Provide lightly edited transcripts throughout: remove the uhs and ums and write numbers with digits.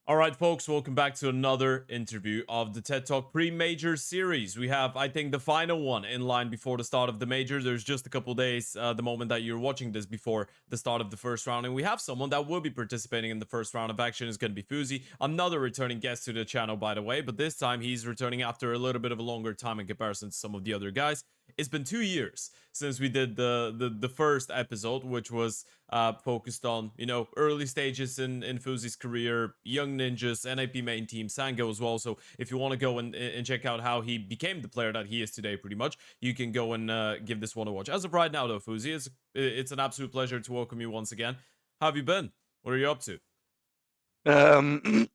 All right, folks, welcome back to another interview of the TED Talk pre-major series. We have, I think, the final one in line before the start of the major. There's just a couple days, the moment that you're watching this, before the start of the first round. And we have someone that will be participating in the first round of action. Is going to be phzy, another returning guest to the channel, by the way. But this time he's returning after a little bit of a longer time in comparison to some of the other guys. It's been 2 years since we did the first episode, which was focused on, early stages in phzy's career, young ninjas, NIP main team, Sango as well. So if you want to go and check out how he became the player that he is today, pretty much, you can go and give this one a watch. As of right now, though, phzy, it's an absolute pleasure to welcome you once again. How have you been? What are you up to? Um,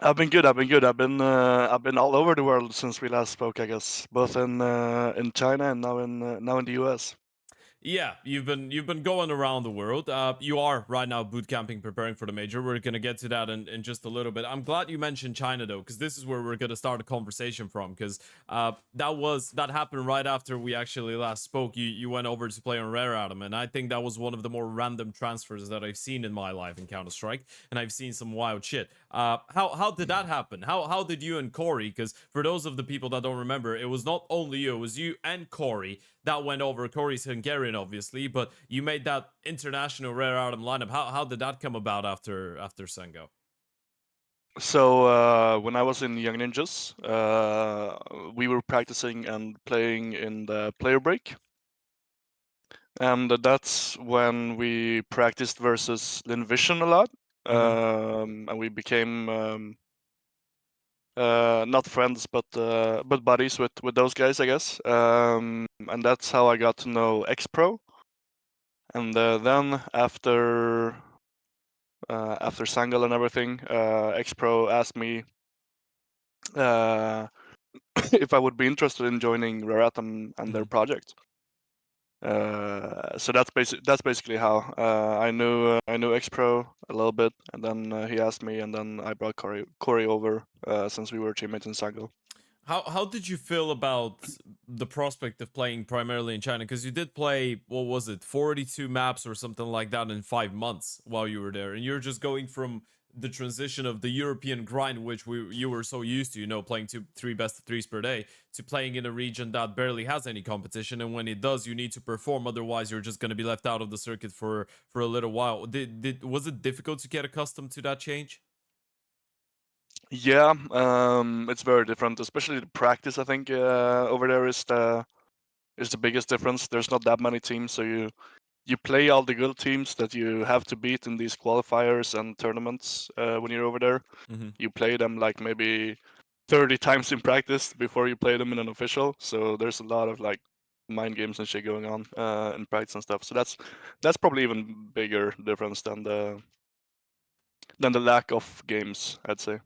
I've been good. I've been good. I've been all over the world since we last spoke. I guess both in China and now in the US. Yeah, you've been going around the world. You are right now boot camping, preparing for the major. We're gonna get to that in just a little bit. I'm glad you mentioned China though, because this is where we're gonna start a conversation from. Because that happened right after we actually last spoke. You went over to play on Rare Atom, and I think that was one of the more random transfers that I've seen in my life in Counter Strike, and I've seen some wild shit. How did that happen? How did you and Corey? Because for those of the people that don't remember, it was not only you, it was you and Corey that went over. Corey's Hungarian, obviously, but you made that international Rare Atom lineup. How did that come about after Sengo? So when I was in Young Ninjas, we were practicing and playing in the player break, and that's when we practiced versus Linvision a lot, Mm-hmm. and we became not friends, but buddies with those guys, I guess. And that's how I got to know X-Pro. And then after Sangal and everything, X-Pro asked me uh, if I would be interested in joining Raratham and their Mm-hmm. project. So that's basically how I knew X-Pro a little bit, and then he asked me, and then I brought Corey over since we were teammates in Sangal. How did you feel about the prospect of playing primarily in China? Because you did play, what was it, 42 maps or something like that in 5 months while you were there, and you're just going from the transition of the European grind, which you were so used to, playing two, three best of threes per day, to playing in a region that barely has any competition, and when it does, you need to perform. Otherwise, you're just going to be left out of the circuit for a little while. Was it difficult to get accustomed to that change? Yeah, it's very different, especially the practice. I think over there is the biggest difference. There's not that many teams, so you play all the good teams that you have to beat in these qualifiers and tournaments when you're over there. Mm-hmm. You play them like maybe 30 times in practice before you play them in an official. So there's a lot of like mind games and shit going on in practice and stuff. So that's probably even bigger difference than the lack of games, I'd say.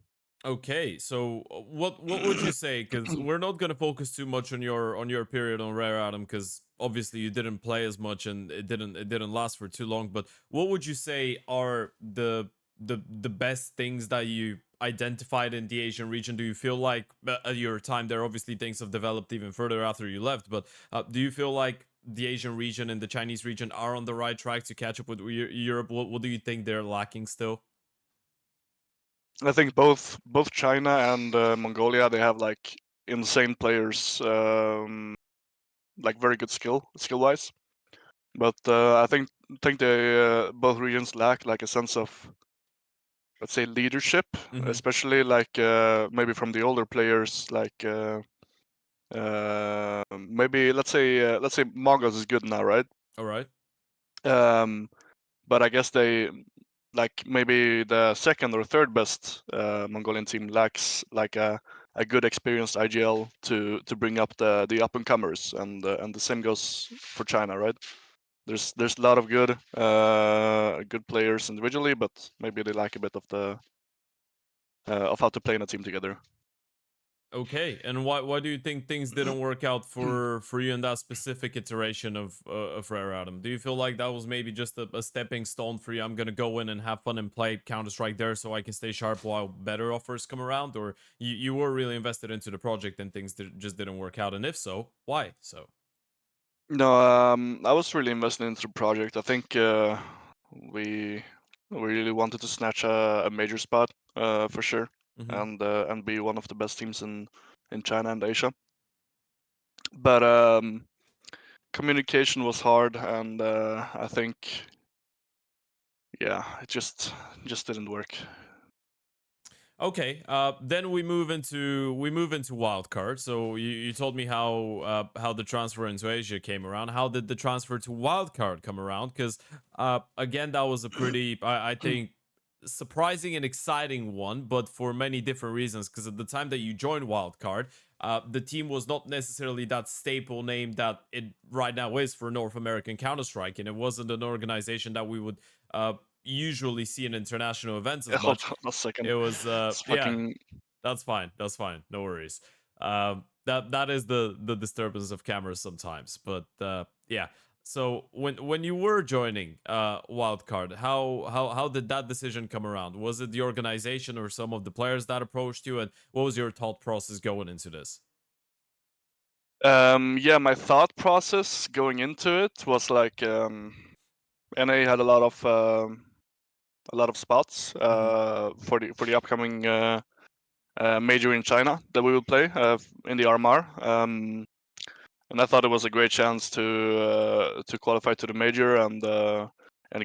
Okay, so what would you say? Because we're not gonna focus too much on your period on Rare Atom, because obviously you didn't play as much and it didn't last for too long. But what would you say are the best things that you identified in the Asian region? Do you feel like at your time there, obviously things have developed even further after you left, but do you feel like the Asian region and the Chinese region are on the right track to catch up with Europe? What do you think they're lacking still? I think both China and Mongolia, they have like insane players, like very good skill wise. But I think they both regions lack like a sense of, let's say, leadership, Mm-hmm. especially like maybe from the older players, like maybe let's say Mongols is good now, right? All right. Um, but I guess they like maybe the second or third best Mongolian team lacks like a good experienced IGL to bring up the up and comers, and the same goes for China, right? There's a lot of good players individually, but maybe they lack a bit of how to play in a team together. Okay, and why do you think things didn't work out for you in that specific iteration of Rare Atom? Do you feel like that was maybe just a stepping stone for you? I'm gonna go in and have fun and play Counter Strike there, so I can stay sharp while better offers come around, or you were really invested into the project and things just didn't work out? And if so, why so? No, I was really invested into the project. I think we We really wanted to snatch a major spot for sure, Hmm. and be one of the best teams in China and Asia. But communication was hard, and I think yeah, it just didn't work. Okay, then we move into Wildcard. So you told me how the transfer into Asia came around. How did the transfer to Wildcard come around? Because again, that was a pretty I think surprising and exciting one, but for many different reasons. Because at the time that you joined Wildcard, the team was not necessarily that staple name that it right now is for North American Counter Strike, and it wasn't an organization that we would usually see in international events as Hold much. on a second. It was It's yeah, fucking that's fine. That's fine. No worries. That is the disturbance of cameras sometimes. But yeah. So when you were joining Wildcard, how did that decision come around? Was it the organization or some of the players that approached you, and what was your thought process going into this? yeah. My thought process going into it was like NA had a lot of spots Hmm. for the upcoming major in China that we will play in the RMR. And I thought it was a great chance to qualify to the major and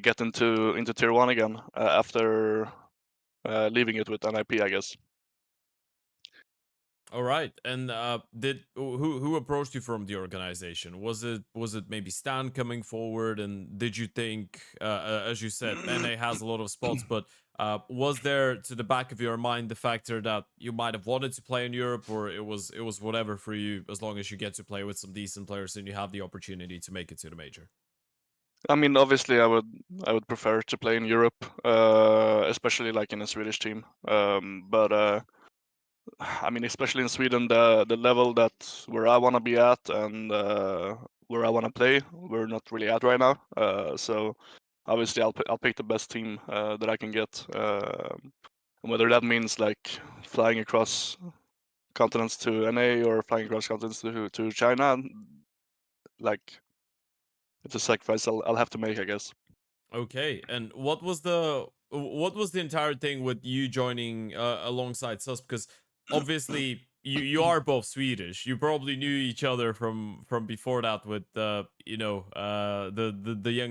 get into tier one again after leaving it with NIP, I guess. All right. And did who approached you from the organization? Was it maybe Stan coming forward? And did you think, as you said, NA has a lot of spots, but was there to the back of your mind the factor that you might have wanted to play in Europe, or it was whatever for you as long as you get to play with some decent players and you have the opportunity to make it to the major? I mean, obviously, I would prefer to play in Europe, especially like in a Swedish team. But I mean, especially in Sweden, the level that where I want to be at and where I want to play, we're not really at right now. So obviously, I'll pick the best team that I can get, and whether that means like flying across continents to NA or flying across continents to China, like it's a sacrifice I'll have to make, I guess. Okay, and what was the entire thing with you joining alongside susp? Because obviously you are both Swedish. You probably knew each other from before that with the young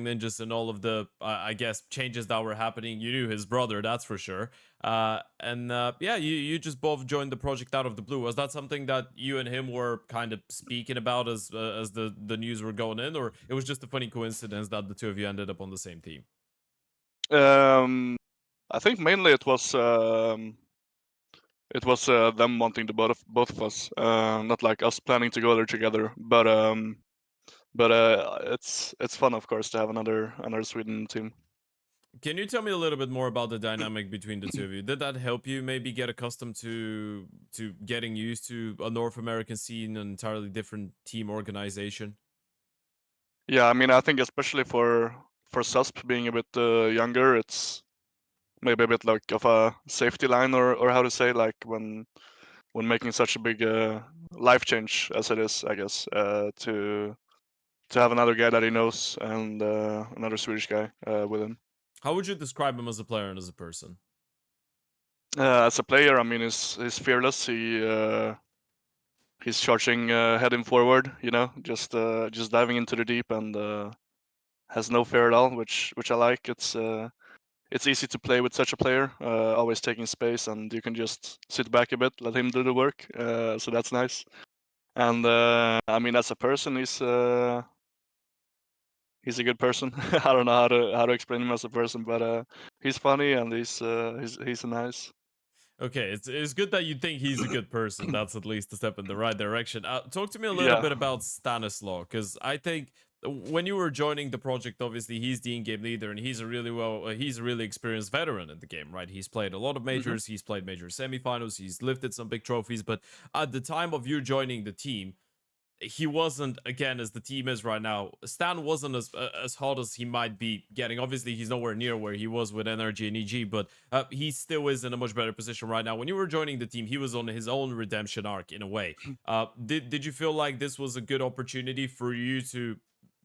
ninjas and all of the I guess changes that were happening. You knew his brother, that's for sure. And yeah, you just both joined the project out of the blue. Was that something that you and him were kind of speaking about as the news were going in, or it was just a funny coincidence that the two of you ended up on the same team? Um, I think mainly it was them wanting the both of us, not like us planning to go there together. But it's fun, of course, to have another Sweden team. Can you tell me a little bit more about the dynamic between the two of you? Did that help you maybe get accustomed to getting used to a North American scene, an entirely different team organization? Yeah, I mean, I think especially for susp being a bit younger, it's maybe a bit like of a safety line, or how to say, like when making such a big life change as it is, I guess, to have another guy that he knows and another Swedish guy with him. How would you describe him as a player and as a person? As a player, I mean, he's fearless. He's charging heading forward, just diving into the deep and has no fear at all, which I like. It's easy to play with such a player, always taking space, and you can just sit back a bit, let him do the work. So that's nice. And I mean, as a person, he's a good person. I don't know how to explain him as a person, but he's funny and he's nice. Okay, it's good that you think he's a good person. That's at least a step in the right direction. Talk to me a little Yeah. bit about Stanislaw, because I think when you were joining the project, obviously he's the in-game leader, and he's a really experienced veteran in the game, right? He's played a lot of hmm majors, he's played major semifinals, he's lifted some big trophies. But at the time of you joining the team, he wasn't, again, as the team is right now. Stan wasn't as hot as he might be getting. Obviously he's nowhere near where he was with energy and EG, but he still is in a much better position right now. When you were joining the team, he was on his own redemption arc in a way. Did you feel like this was a good opportunity for you to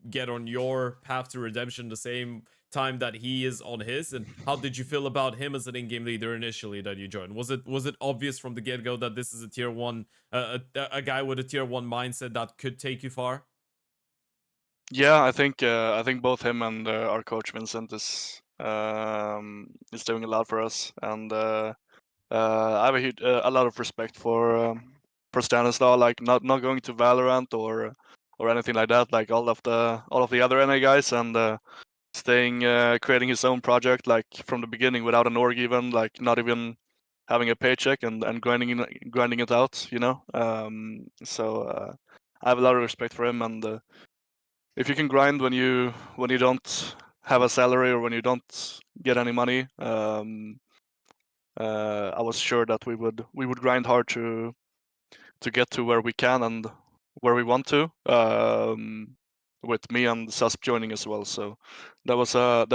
get on your path to redemption the same time that he is on his? And how did you feel about him as an in-game leader initially that you joined? Was it obvious from the get-go that this is a tier one, a guy with a tier one mindset that could take you far? Yeah, I think both him and our coach Vincent is doing a lot for us, and I have a lot of respect for Stanislaw. Like not going to Valorant or anything like that. Like all of the other NA guys, and staying creating his own project like from the beginning without an org, even like not even having a paycheck, and grinding it out. You know. I have a lot of respect for him, and if you can grind when you don't have a salary or when you don't get any money, I was sure that we would grind hard to get to where we can and where we want to. With me and susp joining as well, so that was a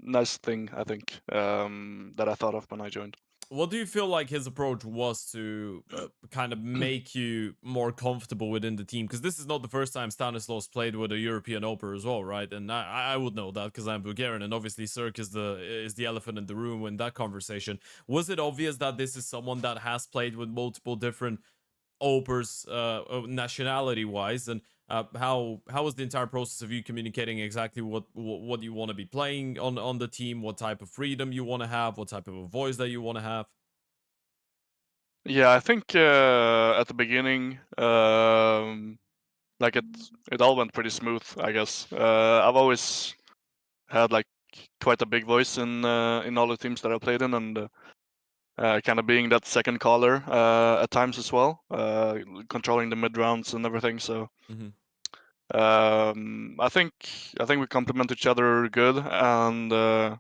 nice thing, I think, that I thought of when I joined. What do you feel like his approach was to kind of make you more comfortable within the team? Because this is not the first time Stanislaus played with a European AWPer as well, right? And I would know that because I'm Bulgarian, and obviously Cirque is the elephant in the room in that conversation. Was it obvious that this is someone that has played with multiple different AWPers, nationality wise, and how was the entire process of you communicating exactly what you want to be playing on the team, what type of freedom you want to have, what type of a voice that you want to have? Yeah, I think at the beginning, like it all went pretty smooth, I guess. I've always had like quite a big voice in all the teams that I played in, and kind of being that second caller at times as well, controlling the mid rounds and everything. So Hmm. I think we complement each other good, and I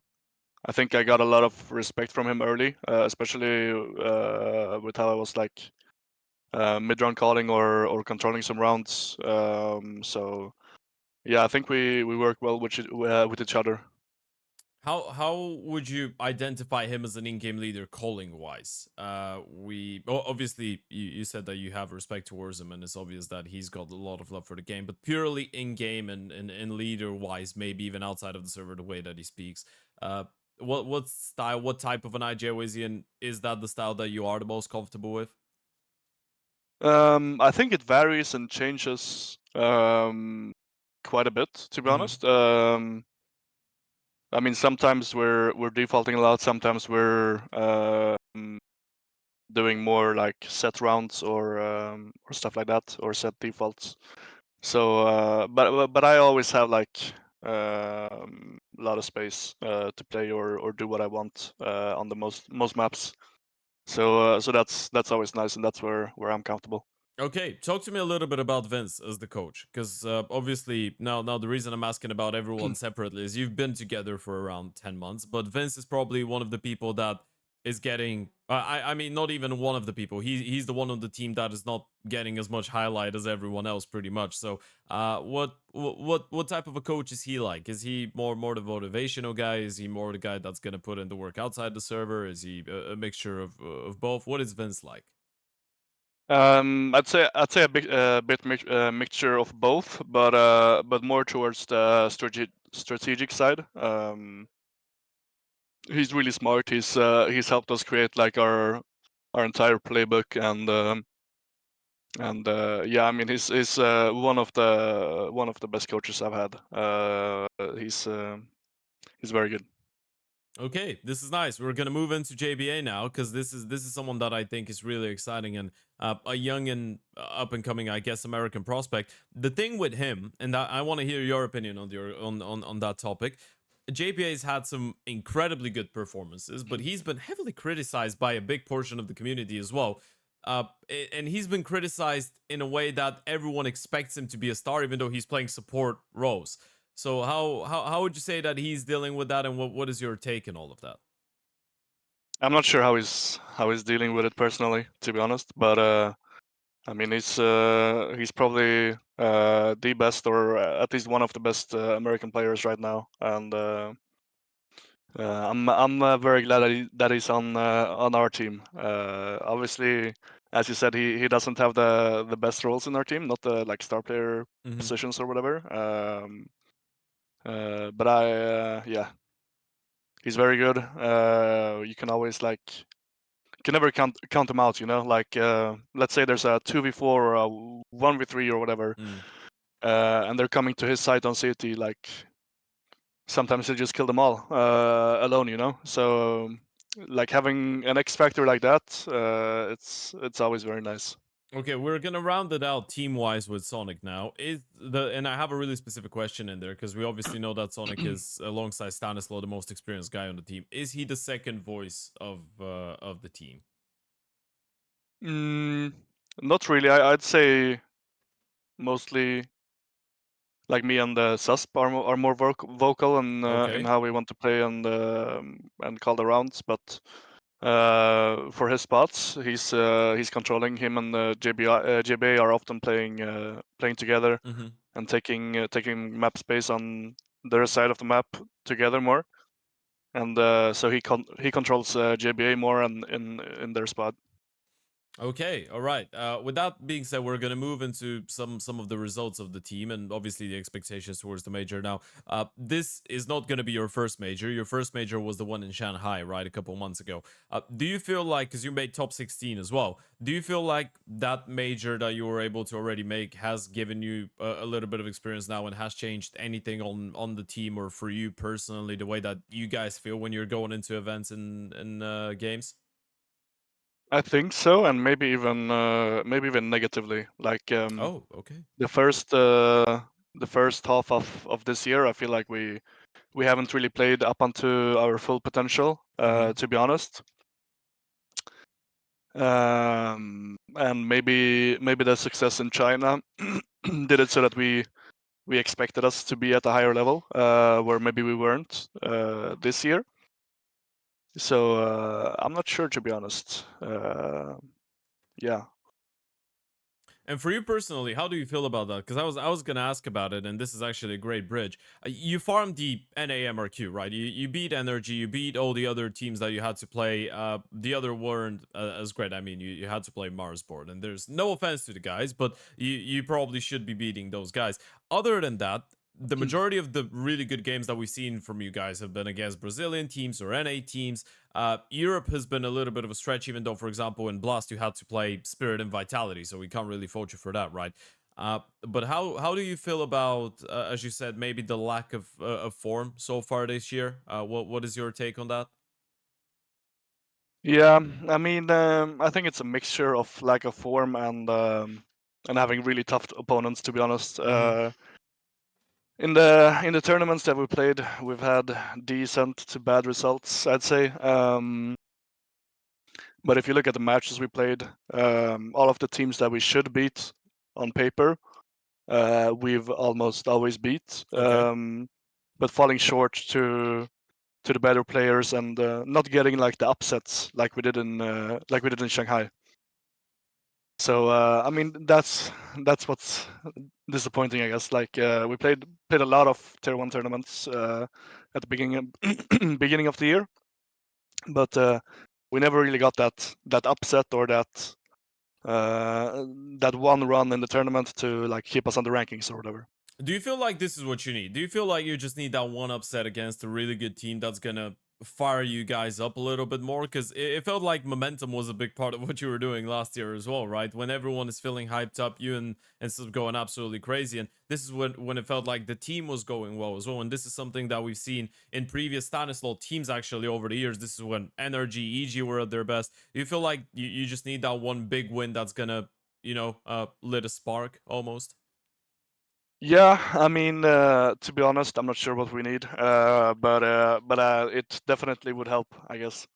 think I got a lot of respect from him early, especially with how I was like mid round calling or controlling some rounds. Yeah, I think we work well with each other. How would you identify him as an in-game leader calling wise? Obviously you said that you have respect towards him, and it's obvious that he's got a lot of love for the game, but purely in-game and leader wise, maybe even outside of the server, the way that he speaks. Uh what style, what type of an IGO is he, and is that the style that you are the most comfortable with? I think it varies and changes quite a bit, to be Hmm. honest. I mean, sometimes we're defaulting a lot. Sometimes we're doing more like set rounds or stuff like that, or set defaults. So, but I always have like a lot of space to play or do what I want on the most maps. So that's always nice, and that's where I'm comfortable. Okay, talk to me a little bit about Vince as the coach, because obviously now the reason I'm asking about everyone separately is you've been together for around 10 months, but Vince is probably one of the people that is getting. I mean, not even one of the people. He's the one on the team that is not getting as much highlight as everyone else, pretty much. So, what type of a coach is he like? Is he more the motivational guy? Is he more the guy that's gonna put in the work outside the server? Is he a mixture of both? What is Vince like? I'd say a mixture of both, but more towards the strategic side. He's really smart. He's helped us create like our entire playbook, and yeah, I mean he's one of the best coaches I've had. He's very good. Okay, this is nice. We're gonna move into JBA now because this is someone that I think is really exciting and a young and up and coming, I guess, American prospect. The thing with him, and I want to hear your opinion on on that topic. JBA's had some incredibly good performances, but he's been heavily criticized by a big portion of the community as well. And he's been criticized in a way that everyone expects him to be a star, even though he's playing support roles. So how would you say that he's dealing with that, and what is your take on all of that? I'm not sure how he's dealing with it personally, to be honest, but I mean he's probably the best, or at least one of the best American players right now, and I'm very glad that he's on our team. Obviously, as you said, he doesn't have the best roles in our team, not the like star player Hmm. positions or whatever. But I yeah, he's very good. You can always like can never count them out, you know. Like let's say there's a 2v4 or a 1v3 or whatever, Mm. and they're coming to his side on city. Like sometimes he just kill them all alone, you know. So like having an X factor like that, it's always very nice. Okay, we're gonna round it out team wise with Sonic now. And I have a really specific question in there because we obviously know that Sonic is alongside Stanislaw the most experienced guy on the team. Is he the second voice of the team? Mm, not really. I'd say mostly like me and the susp are more vocal in Okay. how we want to play and call the rounds, but for his spots, he's controlling him and JBA are often playing together Mm-hmm. and taking map space on their side of the map together more, and so he controls JBA more and in their spot. Okay, all right. With that being said, we're gonna move into some of the results of the team and obviously the expectations towards the major. Now, this is not gonna be your first major. Your first major was the one in Shanghai, right, a couple months ago. Do you feel like, because you made top 16 as well, do you feel like that major that you were able to already make has given you a little bit of experience now and has changed anything on the team or for you personally, the way that you guys feel when you're going into events and games? I think so, and maybe even negatively. Like Oh, okay. the first half of this year, I feel like we haven't really played up onto our full potential, Mm-hmm. to be honest. And maybe the success in China did it so that we expected us to be at a higher level, where maybe we weren't this year. So I'm not sure, to be honest. Yeah. And for you personally, how do you feel about that? Because I was gonna ask about it, and this is actually a great bridge. You farmed the NAMRQ, right? You beat Energy, you beat all the other teams that you had to play. The other weren't as great. I mean, you had to play Metizport, and there's no offense to the guys, but you probably should be beating those guys. Other than that, the majority of the really good games that we've seen from you guys have been against Brazilian teams or NA teams. Europe has been a little bit of a stretch, even though, for example, in Blast you had to play Spirit and Vitality, so we can't really fault you for that, right? But how do you feel about, as you said, maybe the lack of form so far this year? What is your take on that? Yeah, I mean, I think it's a mixture of lack of form and having really tough opponents. To be honest, Mm-hmm. in the tournaments that we played, we've had decent to bad results, I'd say. But if you look at the matches we played, all of the teams that we should beat on paper, we've almost always beat. Okay. But falling short to the better players and not getting like the upsets like we did in Shanghai. So I mean that's what's disappointing, I guess. Like we played a lot of tier one tournaments at the beginning of the year, but we never really got that upset or uh, that one run in the tournament to like keep us on the rankings or whatever. Do you feel like this is what you need? Do you feel like you just need that one upset against a really good team that's gonna fire you guys up a little bit more? Because it felt like momentum was a big part of what you were doing last year as well, right? When everyone is feeling hyped up, you and stuff going absolutely crazy. And this is when it felt like the team was going well as well. And this is something that we've seen in previous Stanislaw teams actually over the years. This is when Energy, EG were at their best. Do you feel like you just need that one big win that's gonna, lit a spark almost? Yeah, I mean, to be honest, I'm not sure what we need, but it definitely would help, I guess.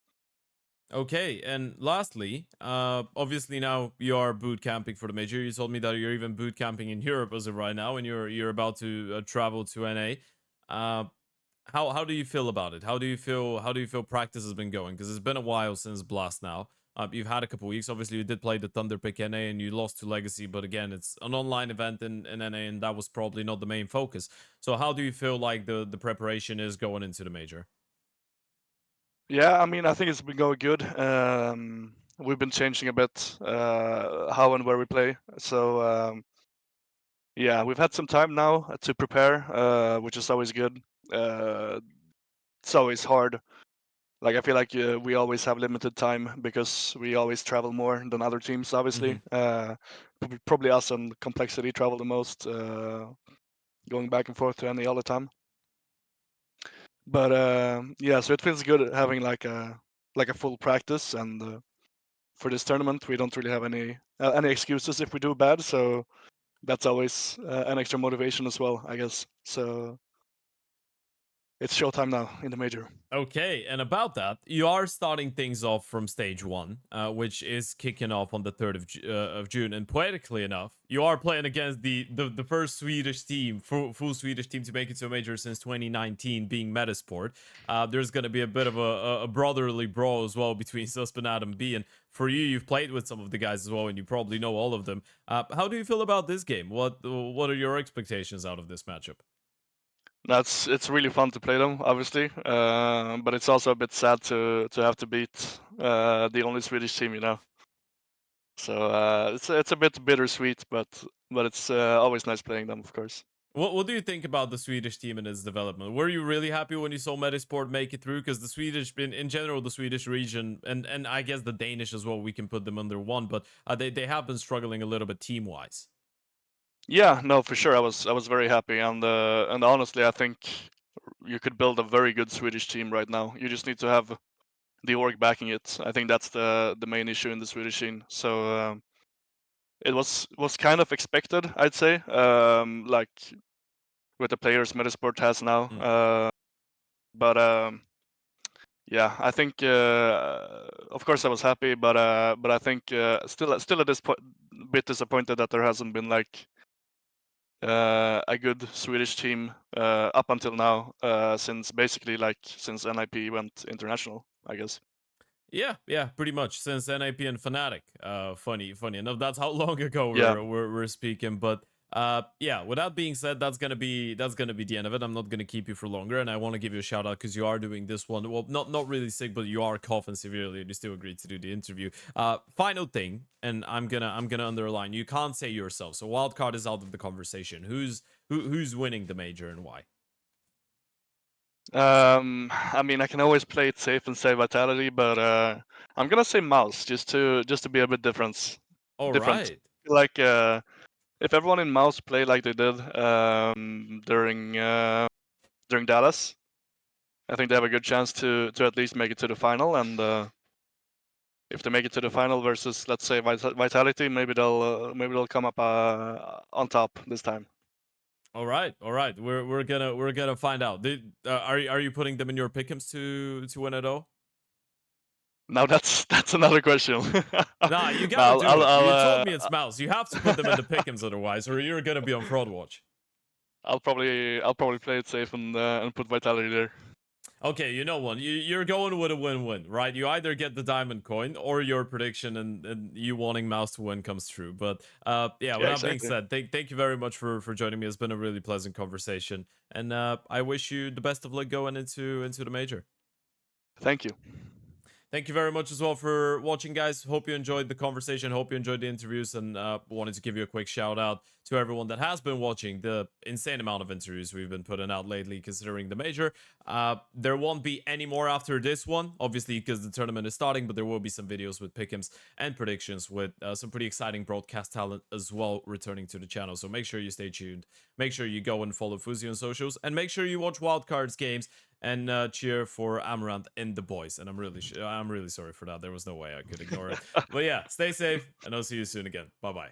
Okay, and lastly, obviously now you are boot camping for the major. You told me that you're even boot camping in Europe as of right now, and you're about to travel to NA. Uh, how do you feel about it? How do you feel practice has been going? Because it's been a while since Blast now. You've had a couple weeks. Obviously, you did play the Thunder Pick NA and you lost to Legacy, but again, it's an online event in NA, and that was probably not the main focus. So, how do you feel like the preparation is going into the major? Yeah, I mean, I think it's been going good. we've been changing a bit how and where we play. So yeah, we've had some time now to prepare, which is always good. It's always hard. Like I feel like we always have limited time because we always travel more than other teams. Obviously, probably us and Complexity travel the most, going back and forth to NA all the time. But yeah, so it feels good having like a full practice, and for this tournament we don't really have any excuses if we do bad. So that's always an extra motivation as well, I guess. So it's showtime now in the major. Okay, and about that, you are starting things off from stage one, which is kicking off on the 3rd of June. And poetically enough, you are playing against the first Swedish team, full Swedish team to make it to a major since 2019, being Metizport. There's going to be a bit of a brotherly brawl as well between susp and Atom B. And for you, you've played with some of the guys as well, and you probably know all of them. How do you feel about this game? What are your expectations out of this matchup? It's really fun to play them, obviously, but it's also a bit sad to have to beat the only Swedish team, you know. So it's a bit bittersweet, but it's always nice playing them, of course. What do you think about the Swedish team and its development? Were you really happy when you saw Metizport make it through? Because the Swedish, in general, the Swedish region, and I guess the Danish as well, we can put them under one, but they have been struggling a little bit team wise. Yeah, no, for sure. I was very happy, and honestly, I think you could build a very good Swedish team right now. You just need to have the org backing it. I think that's the main issue in the Swedish scene. So it was kind of expected, I'd say. Like with the players Metasport has now. But yeah, I think of course I was happy, but I think still at this point bit disappointed that there hasn't been like a good Swedish team up until now, since basically like since NIP went international, I guess. Yeah, pretty much since NIP and Fnatic. Funny enough, that's how long ago Yeah, we're speaking. But yeah. With that being said, that's gonna be the end of it. I'm not gonna keep you for longer, and I want to give you a shout out because you are doing this one. Well, not really sick, but you are coughing severely, and you still agreed to do the interview. Final thing, and I'm gonna underline. You can't say yourself. So Wildcard is out of the conversation. Who's winning the major and why? I mean, I can always play it safe and say Vitality, but I'm gonna say MOUZ just to be a bit All different. right. Like if everyone in MOUZ play like they did during Dallas, I think they have a good chance to at least make it to the final. And if they make it to the final versus, let's say, Vitality, maybe they'll come up on top this time. All right. We're gonna find out. Are you putting them in your pick'ems to win it all? Now that's another question. Nah, you No, gotta do it. You told I'll me it's MOUZ. You have to put them in the pick'ems otherwise, or you're gonna be on fraud watch. I'll probably play it safe and put Vitality there. Okay, you know one. You're going with a win-win, right? You either get the diamond coin or your prediction and you wanting MOUZ to win comes true. But yeah, with Yeah, that being exactly. said, thank you very much for joining me. It's been a really pleasant conversation. And I wish you the best of luck going into the major. Thank you. Thank you very much as well for watching, guys. Hope you enjoyed the conversation. Hope you enjoyed the interviews, and wanted to give you a quick shout out to everyone that has been watching the insane amount of interviews we've been putting out lately, considering the major. There won't be any more after this one, obviously, because the tournament is starting, but there will be some videos with pick'ems and predictions with some pretty exciting broadcast talent as well returning to the channel. So make sure you stay tuned. Make sure you go and follow phzy on socials, and make sure you watch Wildcard's games and cheer for Amaranth and the boys. And I'm really sorry for that. There was no way I could ignore it. But yeah, stay safe, and I'll see you soon again. Bye bye.